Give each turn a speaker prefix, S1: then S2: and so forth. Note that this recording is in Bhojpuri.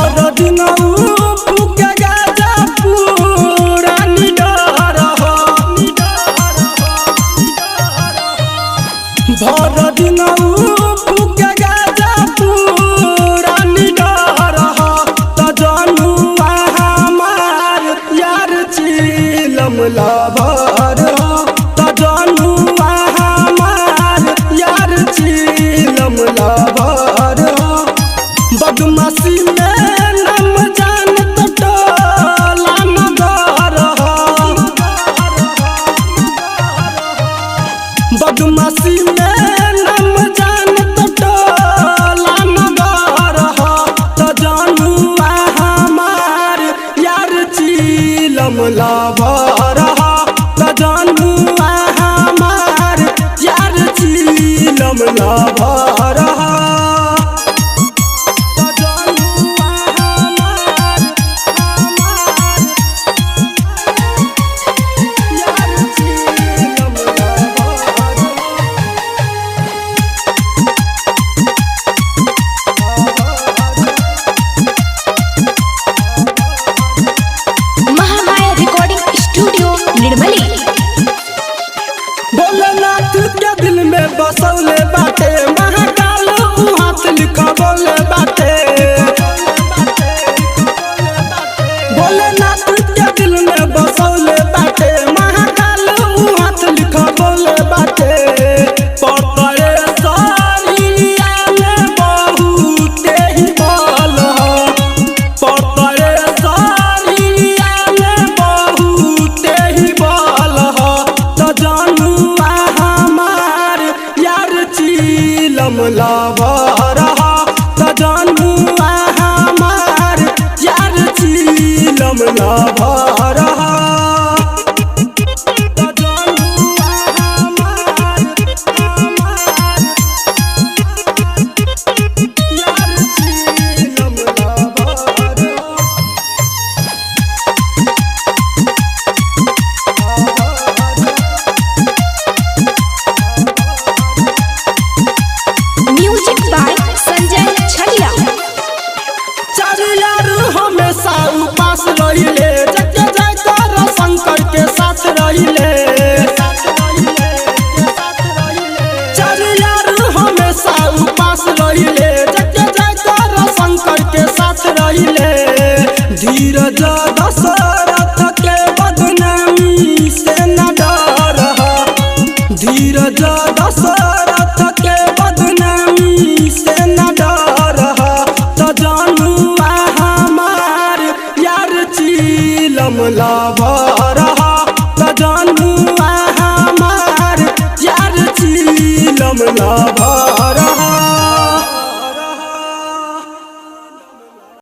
S1: भर दिन फूके गाजा पूरा निडर हो भर दिन फूके गाजा पूरा निडर हो त जनुआ हमार यार चिलम लभर हो त जनुआ हमार यार चिलम लभर हो बदमाशी में नाम जान तो टोला नगर हो बदमाशी में नाम जान तो टोला नगर हो त जनुआ हमार यार चिलम लभर हो त जनुआ हमार यार चिलम लभर हो भोलेनाथ के दिल में बसौले बाटे महाकाल हाथ लिखवले बाटे भोलेनाथ के दिल में बसौले बाटे महाकाल हाथ लिखवले बाटे पतरे सरिया में बहुते ही बल हो पतरे सरिया में बहुते ही बल हो त जनुआ हमार यार चिलम लभर हो त जनुआ हमार यार चिलम लभर हो त जनुआ हमार यार चिलम लभर हो
S2: म्यूजिक बाय संजय छलिया।
S1: यार हमेशा उपास रहिले जग जय कर शंकर के साथ रहिले यार हमेशा उपास रहिले जग जय कर शंकर के साथ रहिले धीरज दशरथ के बदनामी से न डर धीरज दशरथ के बदनामी से न डर त जनुआ हमार यार चिलम लभर हो त जनुआ हमार यार चिलम लभर